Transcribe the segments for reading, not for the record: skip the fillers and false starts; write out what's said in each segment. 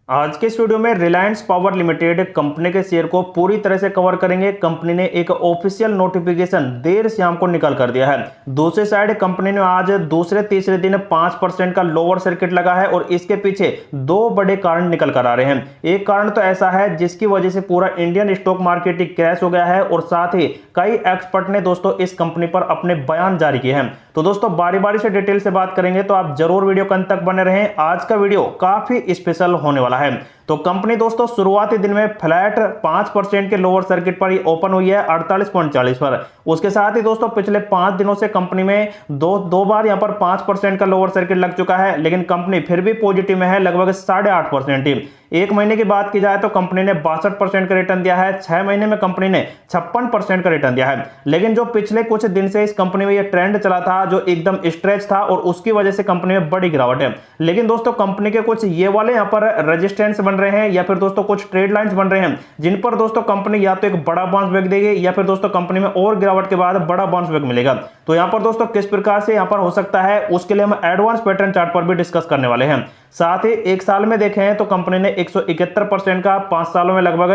आज के इस वीडियो में रिलायंस पावर लिमिटेड कंपनी के शेयर को पूरी तरह से कवर करेंगे। कंपनी ने एक ऑफिशियल नोटिफिकेशन देर शाम को निकाल कर दिया है। दूसरी साइड कंपनी ने आज दूसरे तीसरे दिन 5% का लोअर सर्किट लगा है और इसके पीछे दो बड़े कारण निकल कर आ रहे हैं। एक कारण तो ऐसा है जिसकी वजह से पूरा इंडियन स्टॉक मार्केट ही क्रैश हो गया है और साथ ही कई एक्सपर्ट ने दोस्तों इस कंपनी पर अपने बयान जारी किए हैं। तो दोस्तों बारी बारी से डिटेल से बात करेंगे, तो आप जरूर वीडियो के अंत तक बने रहें। आज का वीडियो काफी स्पेशल होने वाला है। तो कंपनी दोस्तों शुरुआती दिन में फ्लैट 5% के लोअर सर्किट पर ही ओपन हुई है 48.40 पर। उसके साथ ही दोस्तों पिछले 5 दिनों से कंपनी में दो बार यहां पर 5% का लोअर सर्किट लग चुका है, लेकिन कंपनी फिर भी पॉजिटिव में है, लगभग 8.5% ही। एक महीने की बात की जाए तो कंपनी ने 62% का रिटर्न दिया है। 6 महीने में कंपनी ने 56% का रिटर्न दिया है। लेकिन जो पिछले कुछ दिन से इस कंपनी में ये ट्रेंड चला था जो एकदम स्ट्रेच था और उसकी वजह से कंपनी में बड़ी गिरावट है। लेकिन दोस्तों कंपनी के कुछ ये वाले यहाँ पर रेजिस्टेंस बन रहे हैं या फिर दोस्तों कुछ ट्रेड लाइंस बन रहे हैं जिन पर दोस्तों कंपनी या तो एक बड़ा बाउंस बैक देगी या फिर दोस्तों कंपनी में और गिरावट के बाद बड़ा बाउंस बैक मिलेगा। तो यहाँ पर दोस्तों किस प्रकार से यहाँ पर हो सकता है उसके लिए हम एडवांस पैटर्न चार्ट पर भी डिस्कस करने वाले हैं। साथ ही एक साल में देखें तो कंपनी ने 171% का, 5 सालों में लगभग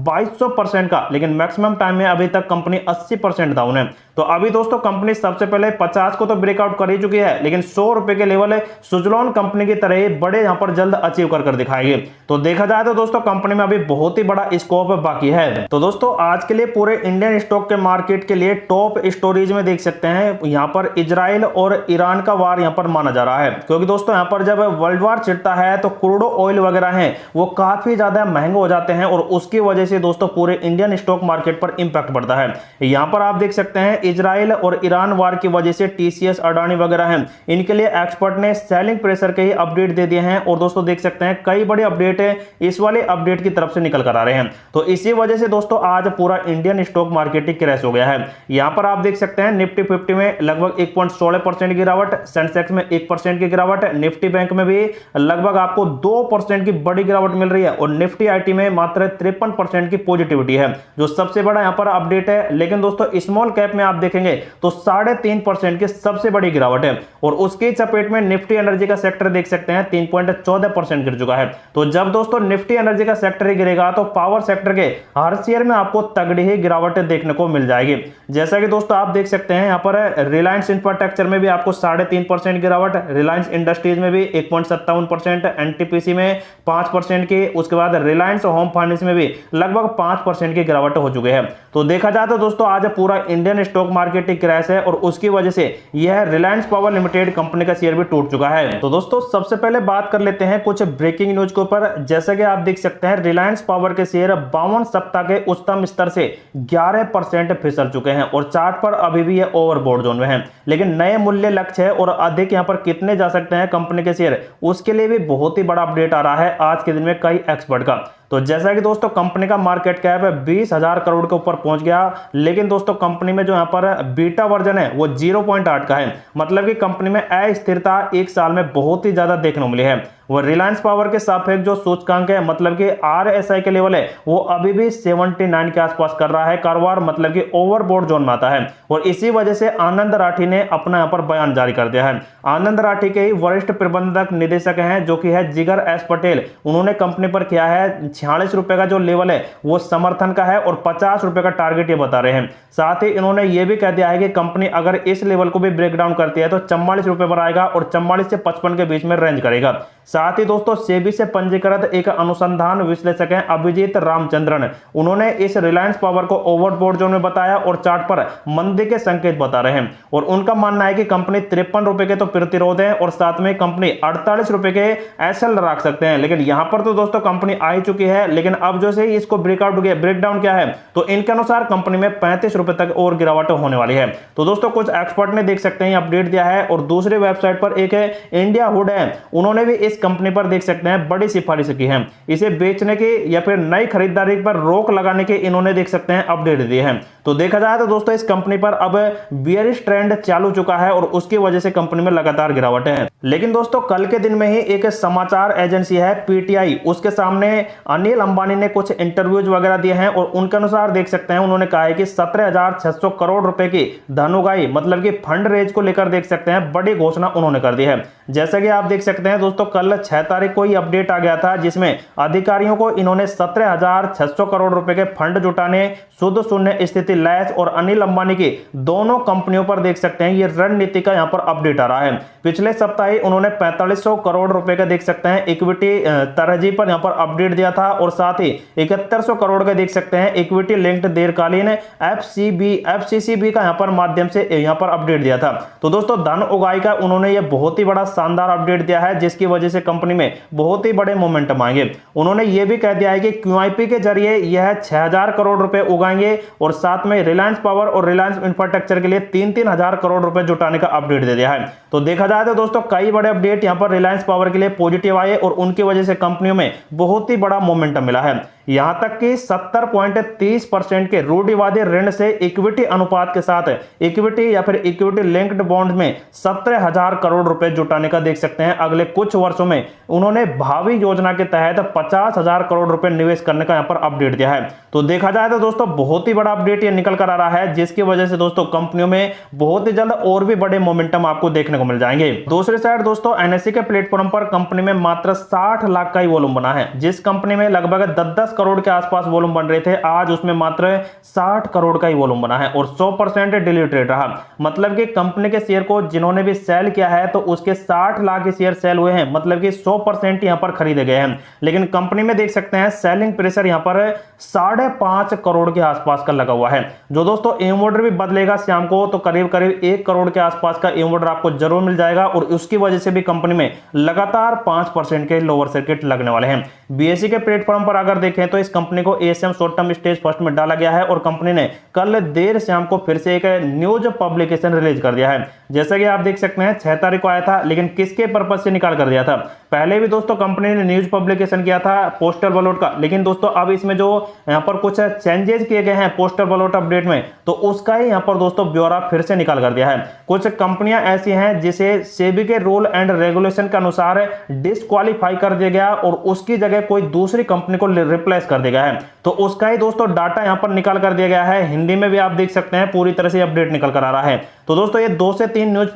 2200% का, लेकिन मैक्सिमम टाइम में अभी तक कंपनी 80% डाउन है। तो अभी दोस्तों कंपनी सबसे पहले 50 को तो ब्रेकआउट कर ही चुकी है, लेकिन 100 रुपए के लेवल सुजलॉन कंपनी की तरह ही बड़े यहां पर जल्द अचीव कर दिखाएगी। तो देखा जाए तो दोस्तों कंपनी में अभी बहुत ही बड़ा स्कोप बाकी है। तो दोस्तों आज के लिए पूरे इंडियन स्टॉक के मार्केट के लिए टॉप स्टोरेज में देख सकते हैं यहां पर इजराइल और ईरान का वार यहां पर माना जा रहा है, क्योंकि दोस्तों यहां पर जब वर्ल्ड वार छिड़ता है तो क्रूड ऑयल वगैरह हैं वो काफी ज्यादा महंगे हो जाते हैं और उसकी वजह से दोस्तों पूरे इंडियन स्टॉक मार्केट पर इंपैक्ट पड़ता है। यहां पर आप देख सकते हैं इजराइल और ईरान वार की वजह से टीसीएस, अडानी वगैरह हैं, इनके लिए एक्सपर्ट ने सेलिंग प्रेशर के ही अपडेट दे दिए हैं और दोस्तों देख सकते हैं कई बड़े अपडेट है इस वाले अपडेट की तरफ से निकल कर आ रहे हैं। तो इसी वजह से दोस्तों आज पूरा इंडियन स्टॉक मार्केट ही क्रैश हो गया है। यहां पर आप देख सकते हैं निफ्टी 50 में लगभग 1.16% की गिरावट, सेंसेक्स में 1% की गिरावट, निफ्टी बैंक में भी लगभग आपको 2% की बड़ी गिरावट मिल रही है और निफ्टी आईटी में मात्र 53% की पॉजिटिविटी है, जो सबसे बड़ा यहां पर अपडेट है। लेकिन दोस्तों स्मॉल कैप में आप देखेंगे तो 3.5% की सबसे बड़ी गिरावट है और उसकी चपेट में निफ्टी एनर्जी का सेक्टर देख सकते हैं 3.14% गिर चुका है। तो जब दोस्तों निफ्टी एनर्जी का सेक्टर ही गिरेगा तो पावर सेक्टर के हर शेयर में आपको तगड़ी ही गिरावट देखने को मिल जाएगी। जैसा कि दोस्तों आप देख सकते हैं यहां पर रिलायंस इंफ्रास्ट्रक्चर में भी आपको 3.5% गिरावट, रिलायंस इंडस्ट्रीज में भी 1.57%, एनटीपीसी में 5% की, उसके बाद रिलायंस होम फाइनेंस में भी लगभग 5% की गिरावट हो चुकी है। तो देखा जाए तो दोस्तों आज पूरा इंडियन स्टॉक मार्केट ही क्रैश है और उसकी वजह से यह रिलायंस पावर लिमिटेड कंपनी का शेयर भी टूट चुका है। तो दोस्तों सबसे पहले बात कर लेते हैं कुछ ब्रेकिंग न्यूज के ऊपर। जैसा कि आप देख सकते हैं रिलायंस पावर के शेयर 52 सप्ताह के उच्चतम स्तर से 11% फिसल चुके हैं और चार्ट पर अभी भी ये ओवरबॉट जोन में है, लेकिन नए मूल्य लक्ष्य है और अधिक यहां पर कितने जा सकते हैं कंपनी के शेयर, उसके लिए भी बहुत ही बड़ा अपडेट आ रहा है आज के दिन में कई एक्सपर्ट का। तो जैसा कि दोस्तों कंपनी का मार्केट कैप 20,000 करोड़ के ऊपर पहुंच गया, लेकिन दोस्तों कंपनी में जो यहां पर बीटा वर्जन है वो 0.8 का है, मतलब कि कंपनी में अस्थिरता एक साल में बहुत ही ज्यादा देखने को मिली है। वो रिलायंस पावर के सापेक्ष जो सूचकांक है, मतलब कि आरएसआई के लेवल है, वो अभी भी 79 के आसपास कर रहा है कारोबार, मतलब कि ओवरबॉट जोन में आता है। और इसी वजह से आनंद राठी ने अपना यहां पर बयान जारी कर दिया है। आनंद राठी के ही वरिष्ठ प्रबंधक निदेशक हैं जो कि है जिगर एस पटेल, उन्होंने कंपनी पर किया है 46 रुपए का जो लेवल है वो समर्थन का है और 50 रुपए का टारगेट ये बता रहे हैं। साथ ही इन्होंने ये भी कह दिया है कि कंपनी अगर इस लेवल को भी ब्रेक डाउन करती है तो 44 रुपए पर आएगा और 44 से 55 के बीच में रेंज करेगा। साथ ही दोस्तों सेबी से पंजीकृत एक अनुसंधान विश्लेषक हैं अभिजीत रामचंद्रन, उन्होंने इस रिलायंस पावर को ओवरबॉट जोन में बताया और चार्ट पर मंदी के संकेत बता रहे हैं। और उनका मानना है कि कंपनी 53 रुपए के तो प्रतिरोध है और साथ में कंपनी 48 रुपए के एसएल रख सकते हैं। लेकिन यहां पर तो दोस्तों कंपनी आ ही चुकी है, लेकिन अब जो से इसको ब्रेक डाउन क्या है तो इनके अनुसार कंपनी में 35 रुपए तक और गिरावट होने वाली है। तो दोस्तों कुछ एक्सपर्ट ने देख सकते हैं अपडेट दिया है और दूसरी वेबसाइट पर एक है इंडिया हुड है, उन्होंने भी इस कंपनी पर देख सकते हैं बड़ी सिफारिश की है। इसे बेचने की या फिर नई खरीदारी पर रोक लगाने के इन्होंने देख सकते हैं अपडेट दिए हैं। तो देखा जाए तो दोस्तों इस कंपनी पर अब बियरिश ट्रेंड चालू चुका है और उसकी वजह से कंपनी में लगातार गिरावट है। लेकिन दोस्तों कल के दिन में ही एक समाचार एजेंसी है पीटीआई, उसके सामने अनिल अंबानी ने कुछ इंटरव्यूज वगैरह दिए हैं और उनके अनुसार देख सकते हैं उन्होंने कहा है कि 17,600 करोड़ रुपए की धन उगाही, मतलब कि फंड रेज को लेकर देख सकते हैं बड़ी घोषणा उन्होंने कर दी है। जैसा कि आप देख सकते हैं दोस्तों, कल 6 तारीख को ही अपडेट आ गया था जिसमें अधिकारियों को इन्होंने 17,600 करोड़ रुपए के फंड जुटाने, शुद्ध शून्य स्थिति लैस और अनिल अंबानी की दोनों कंपनियों पर देख सकते हैं ये रणनीति का यहां पर अपडेट आ रहा है। पिछले सप्ताह ही उन्होंने 4500 करोड़ रुपए का देख सकते हैं इक्विटी तरजीह पर यहां पर अपडेट दिया था और साथ ही 7100 करोड़ का देख सकते हैं इक्विटी लिंक्ड दीर्घकालीन एफसीसीबी का यहां पर माध्यम से यहां पर अपडेट दिया था। तो दोस्तों धन उगाही का उन्होंने ये बहुत ही बड़ा शानदार अपडेट दिया है जिसकी वजह से कंपनी में बहुत ही बड़े मोमेंटम आएंगे। उन्होंने ये भी कह दिया है कि क्यूआईपी के जरिए यह 6000 करोड़ रुपए उगाएंगे और साथ में रिलायंस पावर और रिलायंस इंफ्रास्ट्रक्चर के लिए 3-3 हजार करोड़ रुपए जुटाने का अपडेट दे दिया है। तो देखा जाए तो दोस्तों कई बड़े अपडेट यहां पर रिलायंस पावर के लिए पॉजिटिव आए और उनकी वजह से कंपनियों में बहुत ही बड़ा मोमेंटम मिला है। यहां तक कि 70.30% के रूढ़िवादी ऋण से इक्विटी अनुपात के साथ इक्विटी या फिर इक्विटी लिंक्ड बॉन्ड में 17,000 करोड़ रुपए जुटाने का देख सकते हैं अगले कुछ वर्षों में। उन्होंने भावी योजना के तहत 50,000 करोड़ रुपए निवेश करने का यहां पर अपडेट दिया है। तो देखा जाए तो दोस्तों बहुत ही बड़ा अपडेट ये निकल कर आ रहा है जिसकी वजह से दोस्तों कंपनियों में बहुत ही जल्द और भी बड़े मोमेंटम आपको देखने को मिल जाएंगे। दूसरी साइड दोस्तों एनएससी के प्लेटफॉर्म पर कंपनी में मात्र 60 लाख का ही वॉल्यूम बना है। जिस कंपनी में लगभग 10-10 करोड़ के आसपास वॉल्यूम बन रहे थे, आज उसमें मात्र 60 करोड़ का ही वॉल्यूम बना है और 100% डिलीट रेट रहा। मतलब कि कंपनी के शेयर को जिन्होंने भी सेल किया है तो उसके 60 लाख के शेयर सेल हुए हैं, मतलब कि 100% यहां पर खरीदे गए हैं। लेकिन कंपनी में देख सकते हैं सेलिंग प्रेशर यहां पर 5.5 करोड़ के आसपास का लगा हुआ है। जो दोस्तों एम ऑर्डर भी बदलेगा शाम को तो करीब करीब 1 करोड़ के आसपास का एम ऑर्डर आपको जरूर मिल जाएगा और उसकी वजह से भी कंपनी में लगातार 5% के लोअर सर्किट लगने वाले हैं। बीएसई के प्लेटफॉर्म पर अगर देखें तो इस कंपनी को ASM short term stage first में डाला गया है और कंपनी ने कल देर शाम को फिर से एक न्यूज पब्लिकेशन रिलीज कर दिया है। जैसा कि आप देख सकते हैं 6 तारीख को आया था, लेकिन किसके पर्पज से निकाल कर दिया था। पहले भी दोस्तों कंपनी ने न्यूज पब्लिकेशन किया था पोस्टल बैलेट का, लेकिन दोस्तों अब इसमें जो यहां पर कुछ चेंजेस किए गए हैं पोस्टल बैलेट अपडेट में, तो उसका ही यहां पर दोस्तों ब्यौरा फिर से निकाल कर दिया है। कुछ कंपनियां ऐसी हैं जिसे सेबी के रूल एंड रेगुलेशन के अनुसार डिस्क्वालीफाई कर दिया गया और उसकी जगह कोई दूसरी कंपनी को रिप्लेस कर दिया गया है। तो उसका ही दोस्तों डाटा यहां पर निकाल कर दिया गया है। हिंदी में भी आप देख सकते हैं पूरी तरह से अपडेट निकल कर आ रहा है। तो दोस्तों ये 2 से 3 न्यूज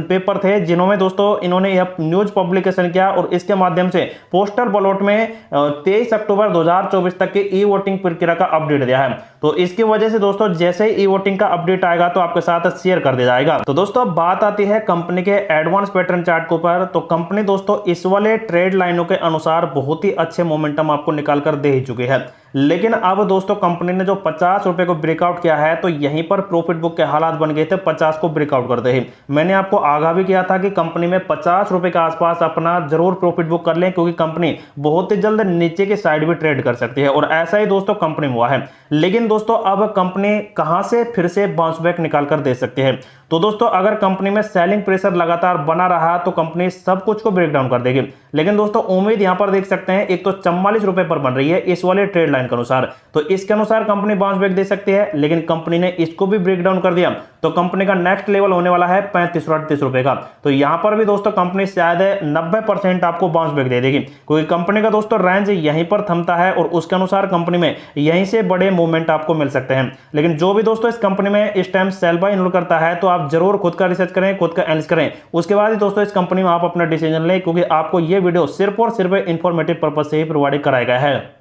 पेपर थे जिन्होंने दोस्तों इन्होंने यह न्यूज पब्लिकेशन किया और इसके माध्यम से पोस्टल बैलेट में 23 अक्टूबर 2024 तक की ई वोटिंग प्रक्रिया का अपडेट दिया है। तो इसकी वजह से दोस्तों जैसे ही ई वोटिंग का अपडेट आएगा तो आपके साथ शेयर कर दिया जाएगा। तो दोस्तों अब बात आती है कंपनी के एडवांस पैटर्न चार्ट के ऊपर। तो कंपनी दोस्तों इस वाले ट्रेड लाइनों के अनुसार बहुत ही अच्छे मोमेंटम आपको निकाल कर दे ही चुकी है। लेकिन अब दोस्तों कंपनी ने जो 50 रुपए को ब्रेकआउट किया है तो यहीं पर प्रॉफिट बुक के हालात बन गए थे 50 को ब्रेकआउट करते ही। मैंने आपको आगाह भी किया था कि कंपनी में 50 रुपए के आसपास अपना जरूर प्रॉफिट बुक कर लें क्योंकि कंपनी बहुत ही जल्द नीचे की साइड भी ट्रेड कर सकती है और ऐसा ही दोस्तों कंपनी में हुआ है। लेकिन दोस्तों अब कंपनी कहां से फिर से बाउंस बैक निकाल कर दे सकती है। तो दोस्तों अगर कंपनी में सेलिंग प्रेशर लगातार बना रहा तो कंपनी सब कुछ को ब्रेक डाउन कर देगी। लेकिन दोस्तों उम्मीद यहां पर देख सकते हैं एक तो 44 रुपए पर बन रही है इस वाले ट्रेड लाइन के अनुसार, तो इसके अनुसार कंपनी बाउंस बैक दे सकती है। लेकिन कंपनी ने इसको भी ब्रेक डाउन कर दिया तो कंपनी का नेक्स्ट लेवल होने वाला है 35-38 रुपए का। तो यहां पर भी दोस्तों कंपनी शायद 90% आपको बाउंस बैक दे देगी क्योंकि कंपनी का दोस्तों रेंज यहीं पर थमता है और उसके अनुसार कंपनी में यहीं से बड़े मूवमेंट आपको मिल सकते हैं। लेकिन जो भी दोस्तों इस कंपनी में इस टाइम सेल बाय इन्वॉल्व करता है तो आप जरूर खुद का रिसर्च करें, खुद का एनालिसिस करें, उसके बाद ही दोस्तों इस कंपनी में आप अपना डिसीजन लें क्योंकि आपको ये वीडियो सिर्फ और सिर्फ इंफॉर्मेटिव पर्पज से ही प्रोवाइड कराया गया है।